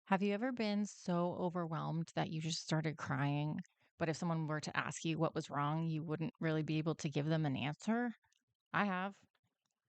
Have you ever been so overwhelmed that you just started crying, but if someone were to ask you what was wrong, you wouldn't really be able to give them an answer? I have.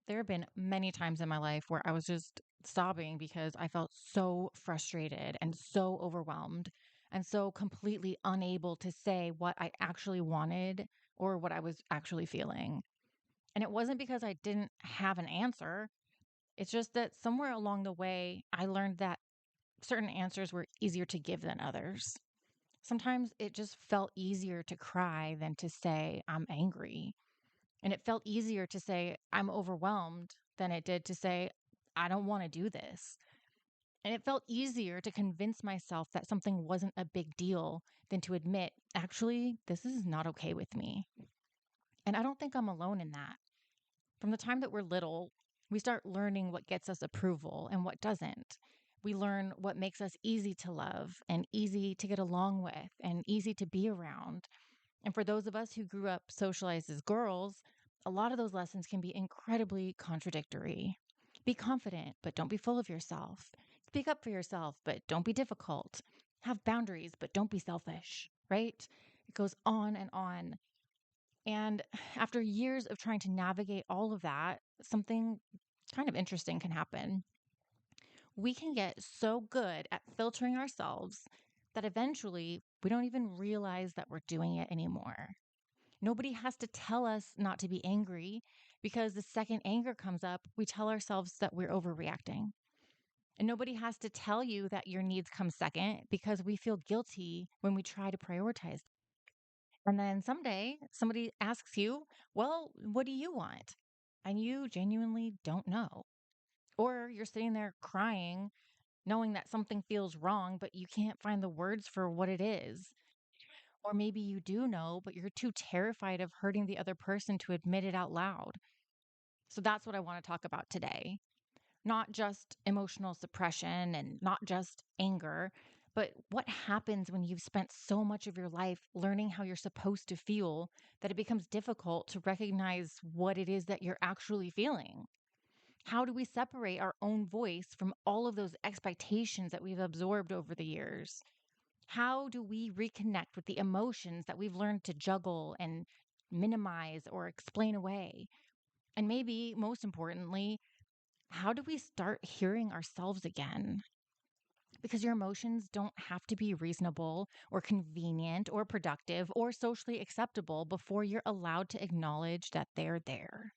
There have been many times in my life where I was just sobbing because I felt so frustrated and so overwhelmed and so completely unable to say what I actually wanted or what I was actually feeling. And it wasn't because I didn't have an answer. It's just that somewhere along the way, I learned that certain answers were easier to give than others. Sometimes it just felt easier to cry than to say, I'm angry. And it felt easier to say, I'm overwhelmed than it did to say, I don't want to do this. And it felt easier to convince myself that something wasn't a big deal than to admit, actually, this is not okay with me. And I don't think I'm alone in that. From the time that we're little, we start learning what gets us approval and what doesn't. We learn what makes us easy to love and easy to get along with and easy to be around. And for those of us who grew up socialized as girls, a lot of those lessons can be incredibly contradictory. Be confident, but don't be full of yourself. Speak up for yourself, but don't be difficult. Have boundaries, but don't be selfish, right? It goes on and on. And after years of trying to navigate all of that, something kind of interesting can happen. We can get so good at filtering ourselves that eventually we don't even realize that we're doing it anymore. Nobody has to tell us not to be angry because the second anger comes up, we tell ourselves that we're overreacting. And nobody has to tell you that your needs come second because we feel guilty when we try to prioritize. And then someday somebody asks you, well, what do you want? And you genuinely don't know. Or you're sitting there crying, knowing that something feels wrong, but you can't find the words for what it is. Or maybe you do know, but you're too terrified of hurting the other person to admit it out loud. So that's what I want to talk about today. Not just emotional suppression and not just anger, but what happens when you've spent so much of your life learning how you're supposed to feel that it becomes difficult to recognize what it is that you're actually feeling? How do we separate our own voice from all of those expectations that we've absorbed over the years? How do we reconnect with the emotions that we've learned to juggle and minimize or explain away? And maybe most importantly, how do we start hearing ourselves again? Because your emotions don't have to be reasonable or convenient or productive or socially acceptable before you're allowed to acknowledge that they're there.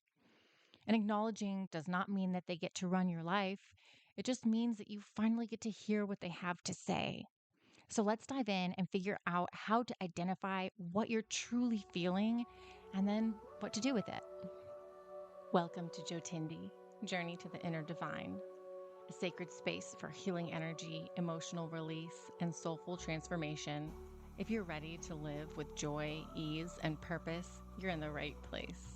And acknowledging does not mean that they get to run your life. It just means that you finally get to hear what they have to say. So let's dive in and figure out how to identify what you're truly feeling and then what to do with it. Welcome to Jotindi, Journey to the Inner Divine, a sacred space for healing energy, emotional release, and soulful transformation. If you're ready to live with joy, ease, and purpose, you're in the right place.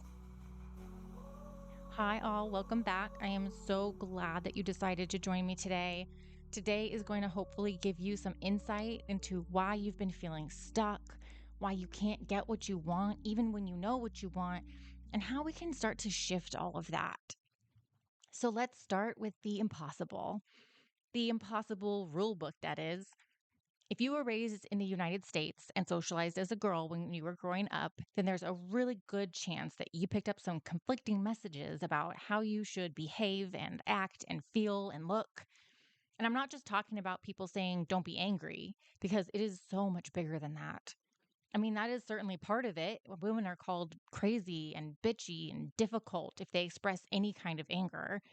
Hi, all. Welcome back. I am so glad that you decided to join me today. Today is going to hopefully give you some insight into why you've been feeling stuck, why you can't get what you want, even when you know what you want, and how we can start to shift all of that. So let's start with the impossible rule book, that is. If you were raised in the United States and socialized as a girl when you were growing up, then there's a really good chance that you picked up some conflicting messages about how you should behave and act and feel and look. And I'm not just talking about people saying, don't be angry, because it is so much bigger than that. I mean, that is certainly part of it. Women are called crazy and bitchy and difficult if they express any kind of anger.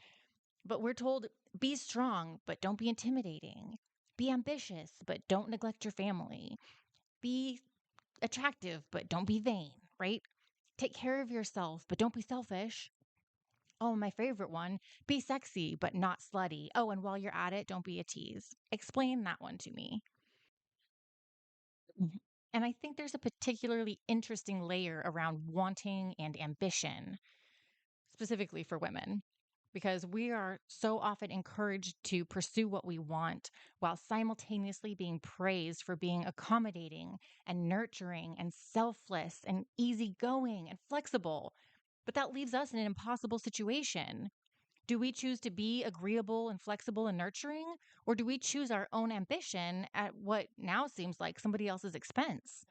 But we're told be strong, but don't be intimidating. Be ambitious, but don't neglect your family. Be attractive, but don't be vain, right? Take care of yourself, but don't be selfish. Oh, my favorite one, be sexy, but not slutty. Oh, and while you're at it, don't be a tease. Explain that one to me. Mhm. And I think there's a particularly interesting layer around wanting and ambition, specifically for women, because we are so often encouraged to pursue what we want while simultaneously being praised for being accommodating and nurturing and selfless and easygoing and flexible. But that leaves us in an impossible situation. Do we choose to be agreeable and flexible and nurturing? Or do we choose our own ambition at what now seems like somebody else's expense?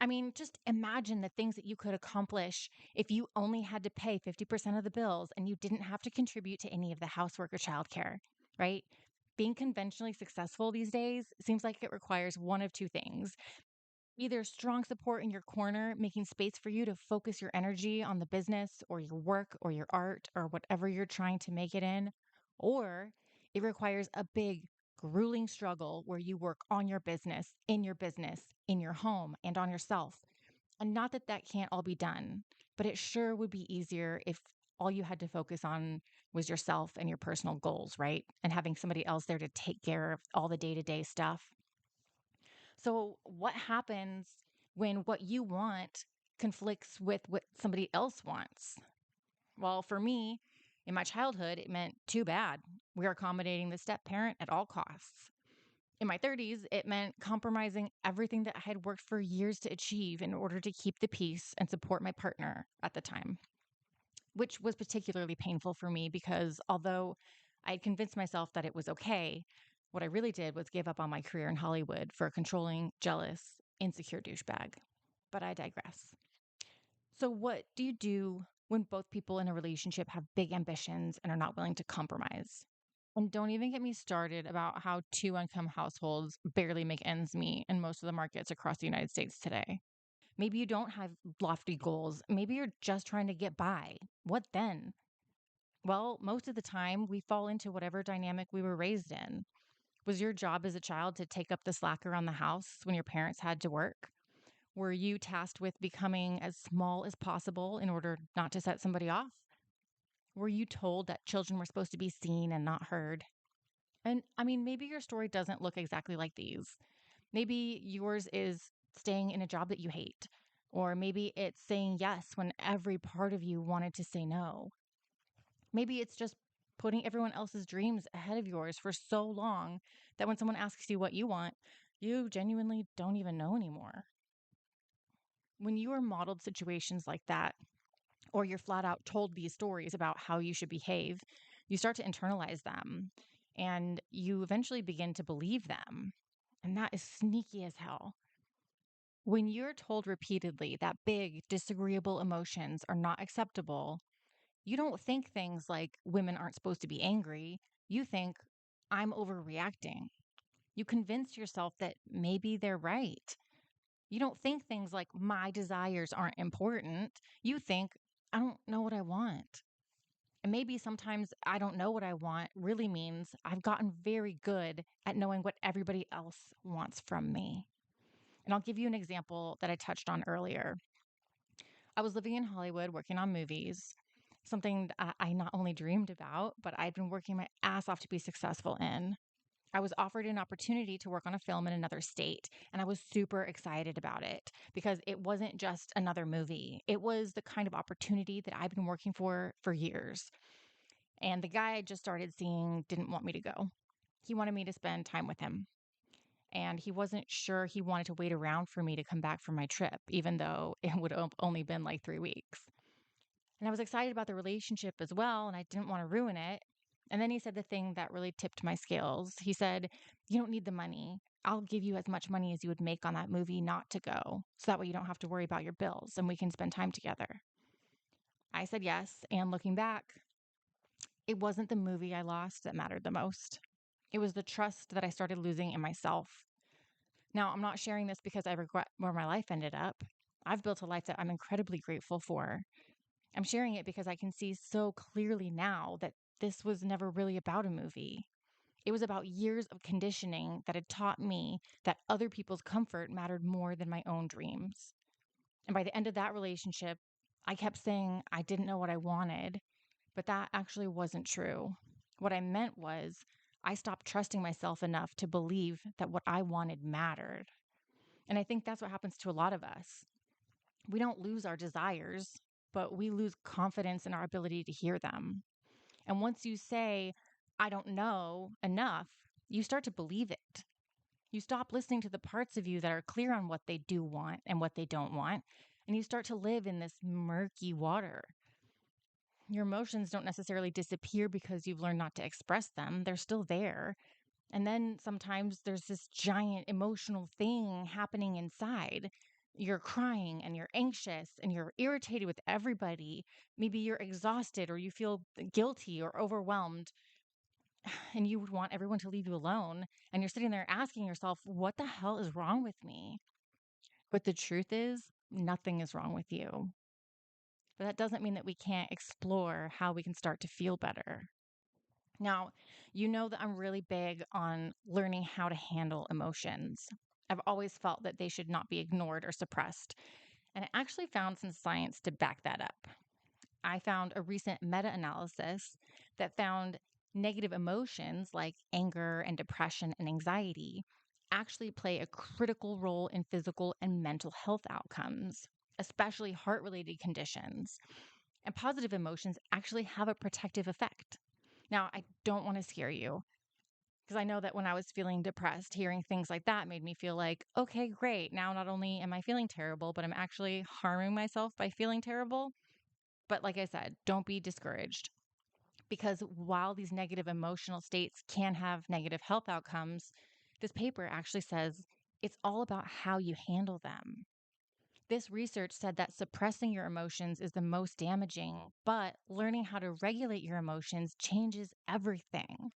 I mean, just imagine the things that you could accomplish if you only had to pay 50% of the bills and you didn't have to contribute to any of the housework or childcare, right? Being conventionally successful these days seems like it requires one of two things: either strong support in your corner, making space for you to focus your energy on the business or your work or your art or whatever you're trying to make it in, or it requires a big, grueling struggle where you work on your business, in your home, and on yourself. And not that that can't all be done, but it sure would be easier if all you had to focus on was yourself and your personal goals, right? And having somebody else there to take care of all the day to day stuff. So, what happens when what you want conflicts with what somebody else wants? Well, for me, in my childhood, it meant too bad. We're accommodating the step parent at all costs. In my 30s, it meant compromising everything that I had worked for years to achieve in order to keep the peace and support my partner at the time, which was particularly painful for me because although I had convinced myself that it was okay, what I really did was give up on my career in Hollywood for a controlling, jealous, insecure douchebag. But I digress. So, what do you do when both people in a relationship have big ambitions and are not willing to compromise? And don't even get me started about how two income households barely make ends meet in most of the markets across the United States today. Maybe you don't have lofty goals. Maybe you're just trying to get by. What then? Well, most of the time, we fall into whatever dynamic we were raised in. Was your job as a child to take up the slack around the house when your parents had to work? Were you tasked with becoming as small as possible in order not to set somebody off? Were you told that children were supposed to be seen and not heard? And I mean, maybe your story doesn't look exactly like these. Maybe yours is staying in a job that you hate, or maybe it's saying yes when every part of you wanted to say no. Maybe it's just putting everyone else's dreams ahead of yours for so long that when someone asks you what you want, you genuinely don't even know anymore. When you are modeled situations like that, or you're flat out told these stories about how you should behave, you start to internalize them and you eventually begin to believe them. And that is sneaky as hell. When you're told repeatedly that big, disagreeable emotions are not acceptable, you don't think things like women aren't supposed to be angry. You think, I'm overreacting. You convince yourself that maybe they're right. You don't think things like my desires aren't important. You think, I don't know what I want. And maybe sometimes I don't know what I want really means I've gotten very good at knowing what everybody else wants from me. And I'll give you an example that I touched on earlier. I was living in Hollywood working on movies, something that I not only dreamed about, but I'd been working my ass off to be successful in. I was offered an opportunity to work on a film in another state, and I was super excited about it because it wasn't just another movie. It was the kind of opportunity that I've been working for years. And the guy I just started seeing didn't want me to go. He wanted me to spend time with him. And he wasn't sure he wanted to wait around for me to come back from my trip, even though it would have only been like 3 weeks. And I was excited about the relationship as well, and I didn't want to ruin it. And then he said the thing that really tipped my scales. He said, You don't need the money. I'll give you as much money as you would make on that movie not to go. So that way you don't have to worry about your bills and we can spend time together. I said yes. And looking back, it wasn't the movie I lost that mattered the most. It was the trust that I started losing in myself. Now, I'm not sharing this because I regret where my life ended up. I've built a life that I'm incredibly grateful for. I'm sharing it because I can see so clearly now that this was never really about a movie. It was about years of conditioning that had taught me that other people's comfort mattered more than my own dreams. And by the end of that relationship, I kept saying I didn't know what I wanted, but that actually wasn't true. What I meant was I stopped trusting myself enough to believe that what I wanted mattered. And I think that's what happens to a lot of us. We don't lose our desires, but we lose confidence in our ability to hear them. And once you say, I don't know enough, you start to believe it. You stop listening to the parts of you that are clear on what they do want and what they don't want, and you start to live in this murky water. Your emotions don't necessarily disappear because you've learned not to express them, they're still there. And then sometimes there's this giant emotional thing happening inside. You're crying and you're anxious and you're irritated with everybody. Maybe you're exhausted or you feel guilty or overwhelmed and you would want everyone to leave you alone. And you're sitting there asking yourself, what the hell is wrong with me? But the truth is, nothing is wrong with you. But that doesn't mean that we can't explore how we can start to feel better. Now, you know that I'm really big on learning how to handle emotions. I've always felt that they should not be ignored or suppressed. And I actually found some science to back that up. I found a recent meta analysis that found negative emotions like anger and depression and anxiety actually play a critical role in physical and mental health outcomes, especially heart related conditions. And positive emotions actually have a protective effect. Now, I don't want to scare you because I know that when I was feeling depressed, hearing things like that made me feel like, okay, great. Now, not only am I feeling terrible, but I'm actually harming myself by feeling terrible. But like I said, don't be discouraged because while these negative emotional states can have negative health outcomes, this paper actually says it's all about how you handle them. This research said that suppressing your emotions is the most damaging, but learning how to regulate your emotions changes everything.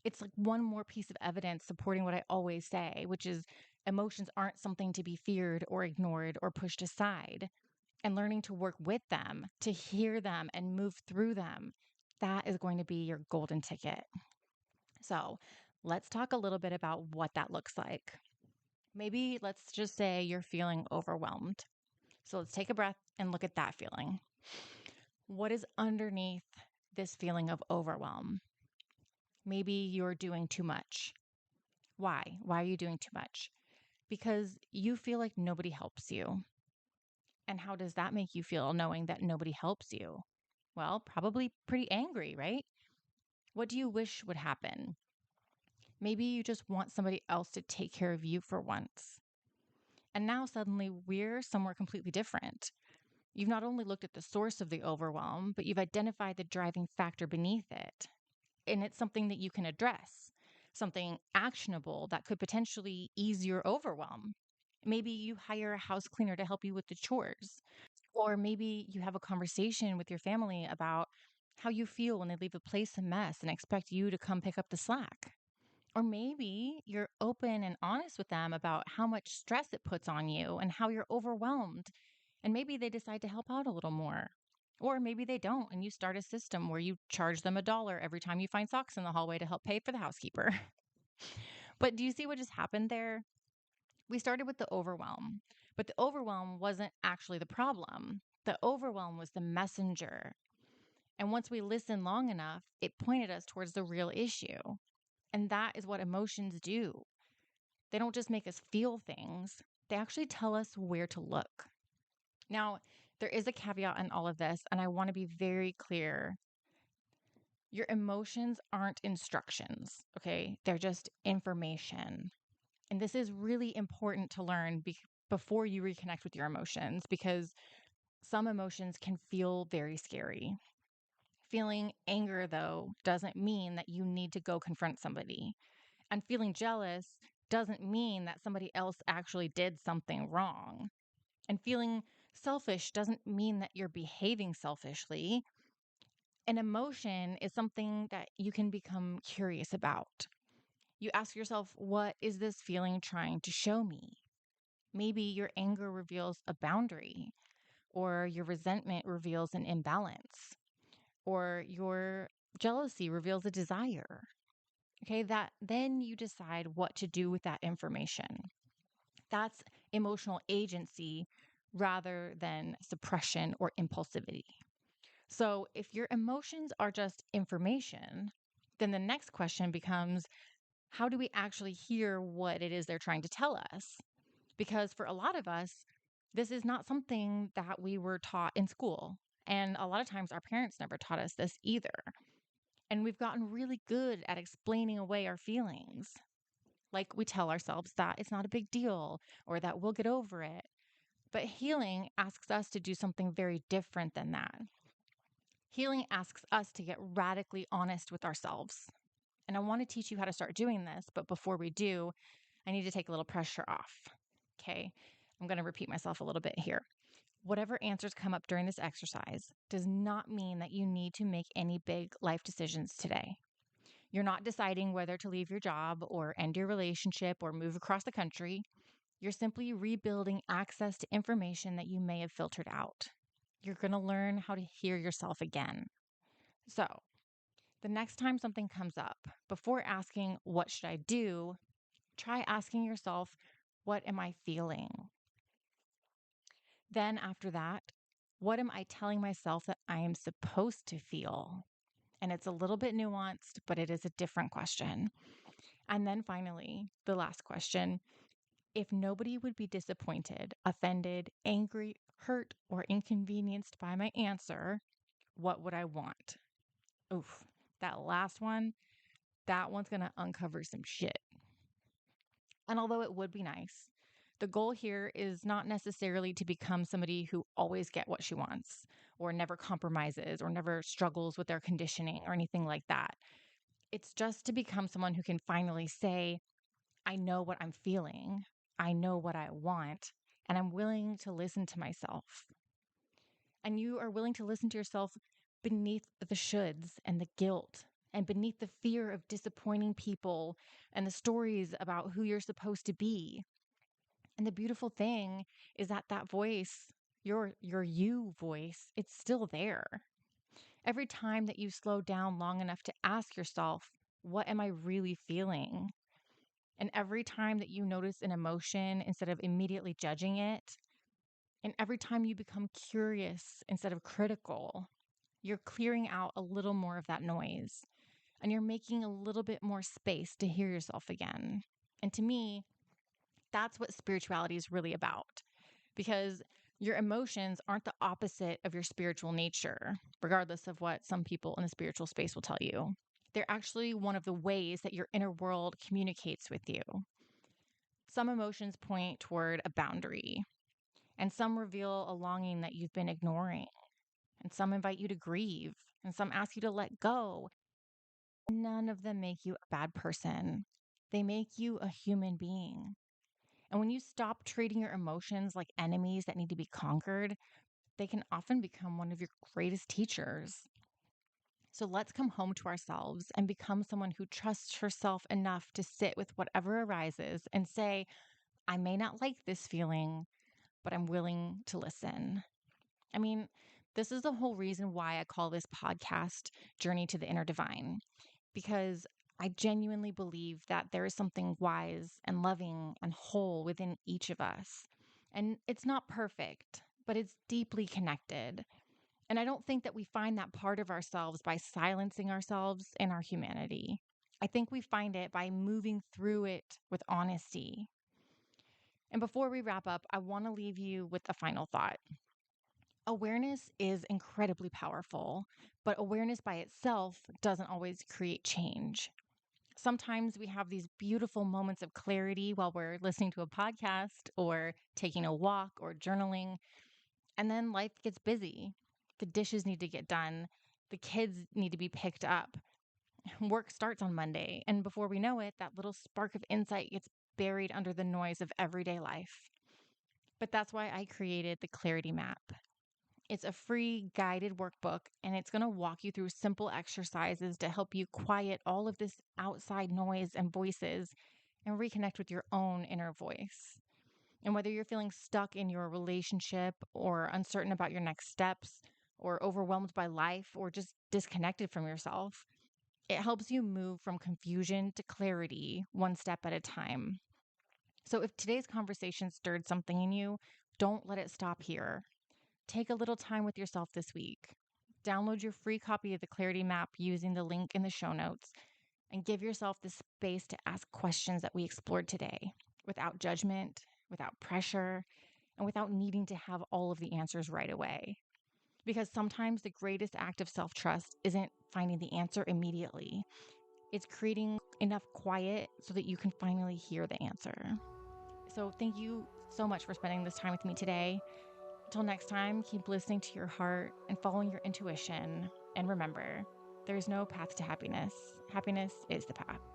It's like one more piece of evidence supporting what I always say, which is emotions aren't something to be feared or ignored or pushed aside. And learning to work with them, to hear them and move through them, that is going to be your golden ticket. So let's talk a little bit about what that looks like. Maybe let's just say you're feeling overwhelmed. So let's take a breath and look at that feeling. What is underneath this feeling of overwhelm? Maybe you're doing too much. Why? Why are you doing too much? Because you feel like nobody helps you. And how does that make you feel knowing that nobody helps you? Well, probably pretty angry, right? What do you wish would happen? Maybe you just want somebody else to take care of you for once. And now suddenly we're somewhere completely different. You've not only looked at the source of the overwhelm, but you've identified the driving factor beneath it. And it's something that you can address, something actionable that could potentially ease your overwhelm. Maybe you hire a house cleaner to help you with the chores, or maybe you have a conversation with your family about how you feel when they leave a place a mess and expect you to come pick up the slack. Or maybe you're open and honest with them about how much stress it puts on you and how you're overwhelmed. And maybe they decide to help out a little more. Or maybe they don't, and you start a system where you charge them $1 every time you find socks in the hallway to help pay for the housekeeper. But do you see what just happened there? We started with the overwhelm, but the overwhelm wasn't actually the problem. The overwhelm was the messenger. And once we listened long enough, it pointed us towards the real issue. And that is what emotions do. They don't just make us feel things, they actually tell us where to look. Now, there is a caveat in all of this, and I want to be very clear. Your emotions aren't instructions, okay? They're just information. And this is really important to learn before you reconnect with your emotions because some emotions can feel very scary. Feeling anger, though, doesn't mean that you need to go confront somebody. And feeling jealous doesn't mean that somebody else actually did something wrong. And feeling selfish doesn't mean that you're behaving selfishly. An emotion is something that you can become curious about. You ask yourself, what is this feeling trying to show me? Maybe your anger reveals a boundary, or your resentment reveals an imbalance, or your jealousy reveals a desire. Okay, that then you decide what to do with that information. That's emotional agency rather than suppression or impulsivity. So, if your emotions are just information, then the next question becomes how do we actually hear what it is they're trying to tell us? Because for a lot of us, this is not something that we were taught in school. And a lot of times our parents never taught us this either. And we've gotten really good at explaining away our feelings. Like we tell ourselves that it's not a big deal or that we'll get over it. But healing asks us to do something very different than that. Healing asks us to get radically honest with ourselves. And I want to teach you how to start doing this. But before we do, I need to take a little pressure off. Okay. I'm going to repeat myself a little bit here. Whatever answers come up during this exercise does not mean that you need to make any big life decisions today. You're not deciding whether to leave your job or end your relationship or move across the country. You're simply rebuilding access to information that you may have filtered out. You're going to learn how to hear yourself again. So, the next time something comes up, before asking, what should I do? Try asking yourself, what am I feeling? Then, after that, what am I telling myself that I am supposed to feel? And it's a little bit nuanced, but it is a different question. And then finally, the last question: if nobody would be disappointed, offended, angry, hurt, or inconvenienced by my answer, what would I want? Oof, that last one, that one's going to uncover some shit. And although it would be nice, the goal here is not necessarily to become somebody who always gets what she wants, or never compromises, or never struggles with their conditioning, or anything like that. It's just to become someone who can finally say, I know what I'm feeling, I know what I want, and I'm willing to listen to myself. And you are willing to listen to yourself beneath the shoulds and the guilt and beneath the fear of disappointing people and the stories about who you're supposed to be. And the beautiful thing is that that voice, your you voice, it's still there. Every time that you slow down long enough to ask yourself, what am I really feeling? And every time that you notice an emotion instead of immediately judging it, and every time you become curious instead of critical, you're clearing out a little more of that noise and you're making a little bit more space to hear yourself again. And to me, that's what spirituality is really about, because your emotions aren't the opposite of your spiritual nature, regardless of what some people in the spiritual space will tell you. They're actually one of the ways that your inner world communicates with you. Some emotions point toward a boundary, and some reveal a longing that you've been ignoring, and some invite you to grieve, and some ask you to let go. None of them make you a bad person. They make you a human being. And when you stop treating your emotions like enemies that need to be conquered, they can often become one of your greatest teachers. So let's come home to ourselves and become someone who trusts herself enough to sit with whatever arises and say, I may not like this feeling, but I'm willing to listen. I mean, this is the whole reason why I call this podcast Journey to the Inner Divine, because I genuinely believe that there is something wise and loving and whole within each of us. And it's not perfect, but it's deeply connected. And I don't think that we find that part of ourselves by silencing ourselves in our humanity. I think we find it by moving through it with honesty. And before we wrap up, I want to leave you with a final thought. Awareness is incredibly powerful, but awareness by itself doesn't always create change. Sometimes we have these beautiful moments of clarity while we're listening to a podcast or taking a walk or journaling, and then life gets busy. The dishes need to get done. The kids need to be picked up. Work starts on Monday, and before we know it, that little spark of insight gets buried under the noise of everyday life. But that's why I created the Clarity Map. It's a free guided workbook, and it's going to walk you through simple exercises to help you quiet all of this outside noise and voices and reconnect with your own inner voice. And whether you're feeling stuck in your relationship or uncertain about your next steps or overwhelmed by life or just disconnected from yourself, it helps you move from confusion to clarity one step at a time. So if today's conversation stirred something in you, don't let it stop here. Take a little time with yourself this week. Download your free copy of the Clarity Map using the link in the show notes and give yourself the space to ask questions that we explored today without judgment, without pressure, and without needing to have all of the answers right away. Because sometimes the greatest act of self-trust isn't finding the answer immediately. It's creating enough quiet so that you can finally hear the answer. So thank you so much for spending this time with me today. Until next time, keep listening to your heart and following your intuition. And remember, there's no path to happiness. Happiness is the path.